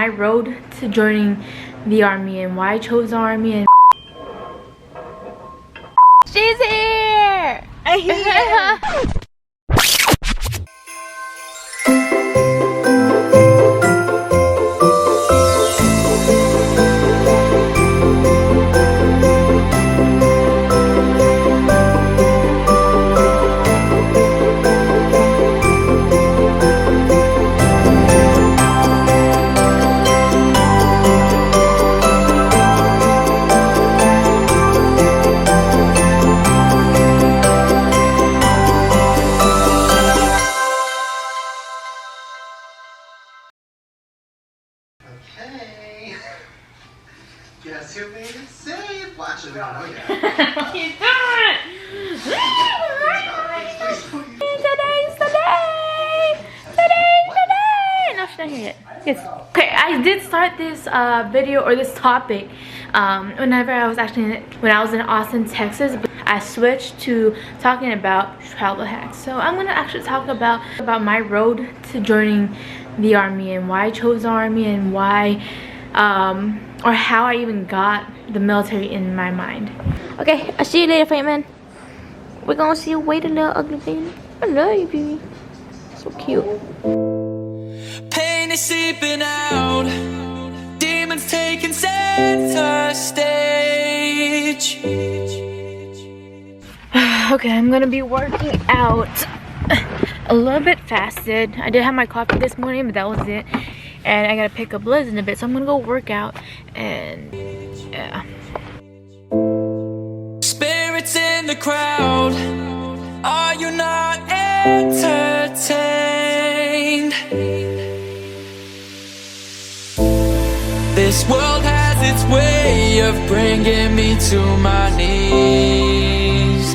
My road to joining the Army and why I chose the Army and she's here! Okay. Guess who made it safe? Well, actually, we don't know yet. What are you doing? Today's the day! Today's the day! No, she's not here yet. Yes. Okay, I did start this video or this topic when I was in Austin, Texas. But I switched to talking about travel hacks. So I'm gonna actually talk about my road to joining the Army and why I chose the Army and why or how I even got the military in my mind. Okay, I'll see you later, fight man. We're gonna see you. Wait a little ugly thing. I love you, baby. So cute. Pain is seeping out, demons taking center stage. Okay, I'm gonna be working out a little bit fasted. I did have my coffee this morning, but that was it. And I gotta pick up Liz in a bit, so I'm gonna go work out and yeah. Spirits in the crowd, are you not entertained? This world has its way of bringing me to my knees.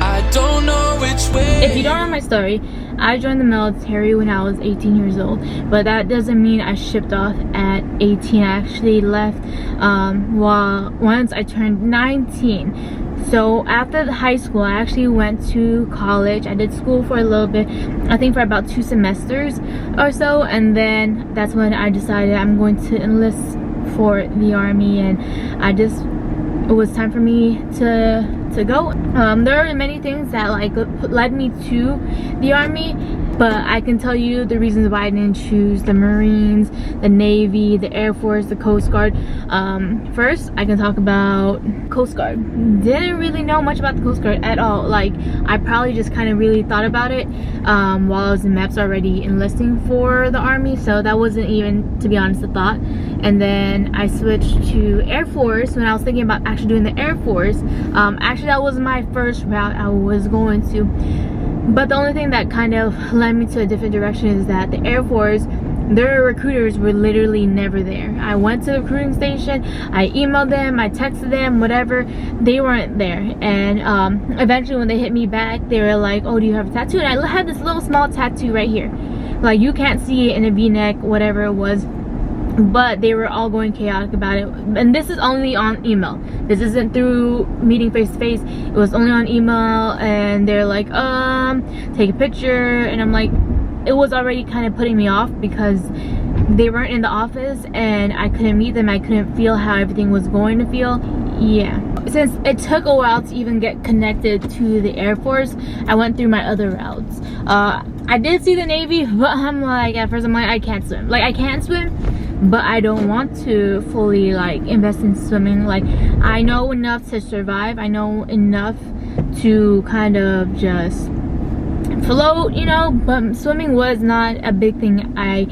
I don't know which way. If you don't know my story, I joined the military when I was 18 years old, but that doesn't mean I shipped off at 18. I actually left once I turned 19. So after the high school, I actually went to college. I did school for a little bit, I think for about 2 semesters or so, and then that's when I decided I'm going to enlist for the Army, and it was time for me to go. There are many things that led me to the Army, but I can tell you the reasons why I didn't choose the Marines, the Navy, the Air Force, the Coast Guard. First, I can talk about Coast Guard. Didn't really know much about the Coast Guard at all. Like, I probably just kind of really thought about it while I was in MEPS already enlisting for the Army, so that wasn't even, to be honest, a thought. And then I switched to Air Force when I was thinking about actually doing the Air Force. Actually, that was my first route I was going to. But the only thing that kind of led me to a different direction is that the Air Force, their recruiters were literally never there. I went to the recruiting station, I emailed them, I texted them, whatever, they weren't there. And eventually when they hit me back, they were like, oh, do you have a tattoo? And I had this little small tattoo right here. Like, you can't see it in a V-neck, whatever it was. But they were all going chaotic about it, and this is only on email. This isn't through meeting face to face. It was only on email, and they're like, take a picture, and I'm like, it was already kind of putting me off because they weren't in the office and I couldn't meet them. I couldn't feel how everything was going to feel. Yeah, since it took a while to even get connected to the Air Force, I went through my other routes. I did see the Navy, but I'm like, at first I'm like, I can't swim. Like, I can swim, but I don't want to fully invest in swimming. Like, I know enough to survive. I know enough to kind of just float, you know, but swimming was not a big thing I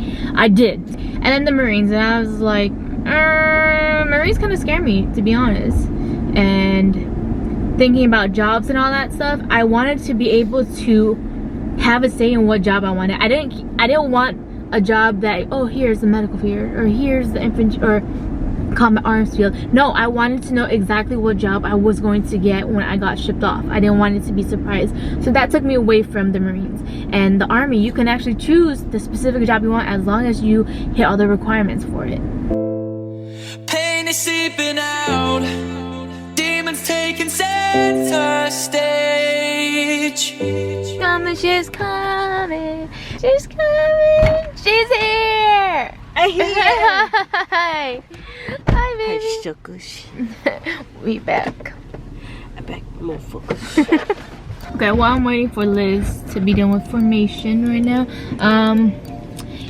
did. And then the Marines, and I was like, Marines kind of scare me, to be honest. And thinking about jobs and all that stuff, I wanted to be able to have a say in what job I wanted. I didn't want a job that, oh, here's the medical field, or here's the infantry or combat arms field. No, I wanted to know exactly what job I was going to get when I got shipped off. I didn't want it to be surprised. So that took me away from the Marines. And the Army, you can actually choose the specific job you want as long as you hit all the requirements for it. Pain is seeping out, demons taking center stage. reach. Coming, she's coming. She's coming. She's here. Hi. Hi, baby. We back. I back more focus. Okay, while I'm waiting for Liz to be done with formation right now,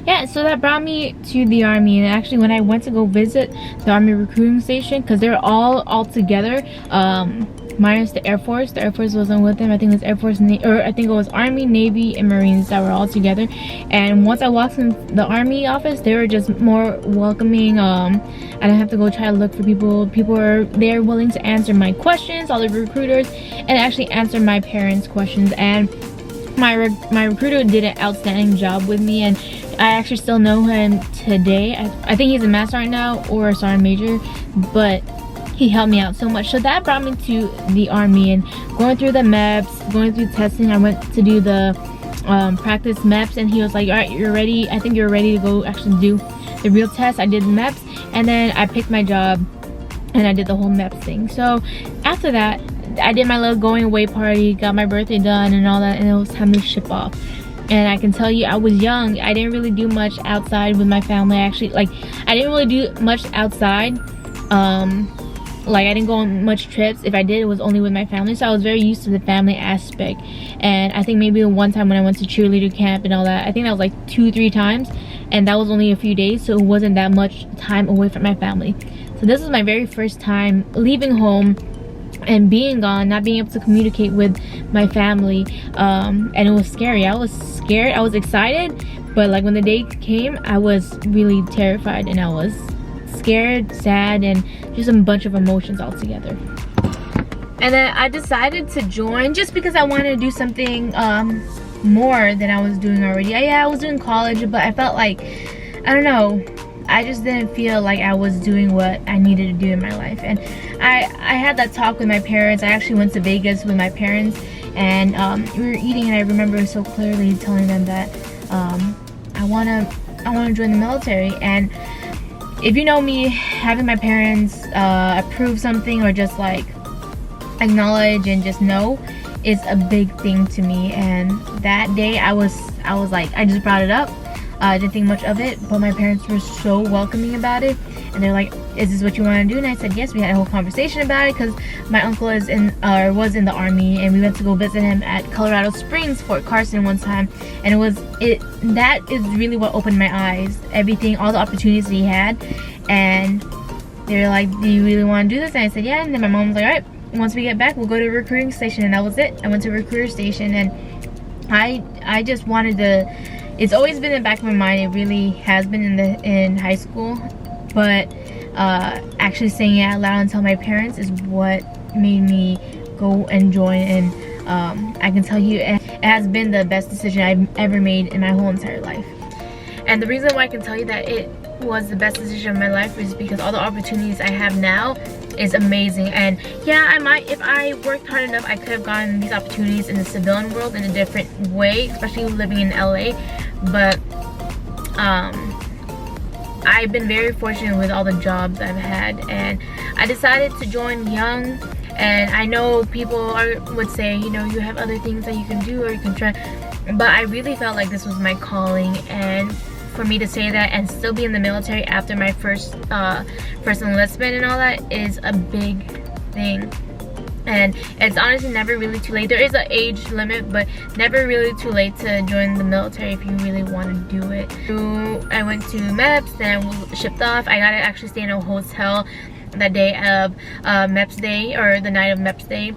yeah, so that brought me to the Army. And actually, when I went to go visit the Army recruiting station, because they're all together, minus the Air Force. The Air Force wasn't with them. I think it was Air Force, or I think it was Army, Navy, and Marines that were all together. And once I walked in the Army office, they were just more welcoming. I didn't have to go try to look for people. People were there willing to answer my questions, all the recruiters, and actually answer my parents' questions. And my recruiter did an outstanding job with me, and I actually still know him today. I think he's a master right now or a sergeant major, but he helped me out so much. So that brought me to the Army, and going through the MEPS, going through testing. I went to do the practice MEPS, and he was like, all right, you're ready. I think you're ready to go actually do the real test. I did MEPS, and then I picked my job, and I did the whole MEPS thing. So after that, I did my little going away party, got my birthday done and all that, and it was time to ship off. And I can tell you, I was young. I didn't really do much outside with my family. Actually, like, I didn't really do much outside. Like, I didn't go on much trips. If I did, it was only with my family. So I was very used to the family aspect. And I think maybe one time when I went to cheerleader camp and all that, I think that was like 2-3 times, and that was only a few days, so it wasn't that much time away from my family. So this was my very first time leaving home and being gone, not being able to communicate with my family, and it was scary. I was scared, I was excited, but like when the day came, I was really terrified, and I was scared, sad, and just a bunch of emotions all together. And then I decided to join just because I wanted to do something more than I was doing already. Yeah, I was doing college, but I felt like, I don't know, I just didn't feel like I was doing what I needed to do in my life. And I had that talk with my parents. I actually went to Vegas with my parents, and we were eating, and I remember so clearly telling them that I want to join the military. And if you know me, having my parents approve something or just like acknowledge and just know is a big thing to me. And that day I was like, I just brought it up. I didn't think much of it, but my parents were so welcoming about it, and they're like, is this what you want to do? And I said yes. We had a whole conversation about it because my uncle was in the Army, and we went to go visit him at Colorado Springs, Fort Carson one time, and that is really what opened my eyes. Everything, all the opportunities he had, and they were like, do you really want to do this? And I said yeah. And then my mom was like, all right, once we get back, we'll go to a recruiting station. And that was it. I went to a recruiter station, and I just wanted to. It's always been in the back of my mind. It really has been in high school, but actually saying it out loud and tell my parents is what made me go and join. And I can tell you, it has been the best decision I've ever made in my whole entire life. And the reason why I can tell you that it was the best decision of my life is because all the opportunities I have now is amazing. And yeah, I might, if I worked hard enough, I could have gotten these opportunities in the civilian world in a different way, especially living in LA. But I've been very fortunate with all the jobs I've had, and I decided to join young. And I know people would say, you know, you have other things that you can do or you can try, but I really felt like this was my calling. And for me to say that and still be in the military after my first enlistment and all that is a big thing. And it's honestly never really too late. There is an age limit, but never really too late to join the military if you really want to do it. So I went to MEPS, then I shipped off. I got to actually stay in a hotel that day of MEPS day, or the night of MEPS day.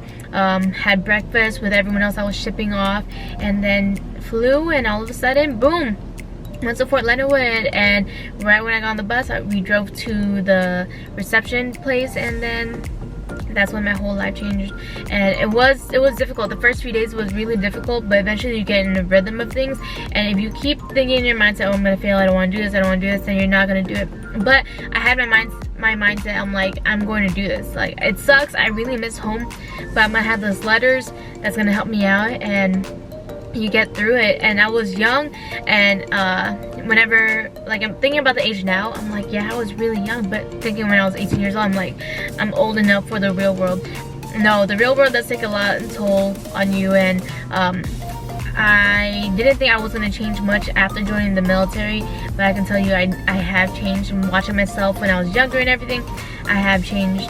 Had breakfast with everyone else I was shipping off, and then flew, and all of a sudden, boom, went to Fort Leonard Wood. And right when I got on the bus, we drove to the reception place, and then that's when my whole life changed. And it was difficult. The first few days was really difficult, but eventually you get in the rhythm of things. And if you keep thinking in your mindset, oh, I'm gonna fail, I don't want to do this, I don't want to do this, then you're not gonna do it. But I had my mindset, I'm like, I'm going to do this. Like, it sucks, I really miss home, but I'm gonna have those letters that's gonna help me out, and you get through it. And I was young, and whenever, like, I'm thinking about the age now, I'm like, yeah, I was really young, but thinking when I was 18 years old, I'm like, I'm old enough for the real world. no, the real world does take a lot of toll on you, and I didn't think I was going to change much after joining the military, but I can tell you I have changed. And watching myself when I was younger and everything, I have changed.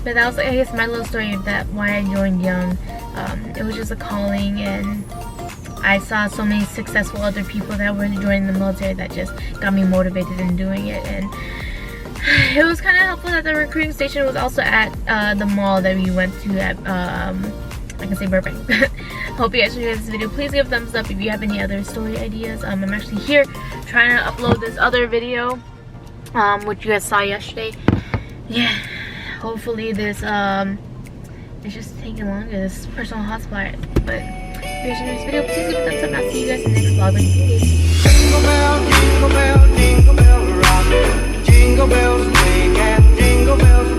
But that was, I guess, my little story of that, why I joined young. It was just a calling, and I saw so many successful other people that were joining the military that just got me motivated in doing it. And it was kind of helpful that the recruiting station was also at the mall that we went to at, I can say Burbank. Hope you guys enjoyed this video. Please give a thumbs up if you have any other story ideas. I'm actually here trying to upload this other video, which you guys saw yesterday. Yeah, hopefully this it's just taking longer, this personal hotspot. But if you guys enjoyed this video, please give a thumbs up, and I'll see you guys in the next vlog. Peace. Jingle bell, jingle bell, jingle bell rock. Jingle bells swing and jingle bells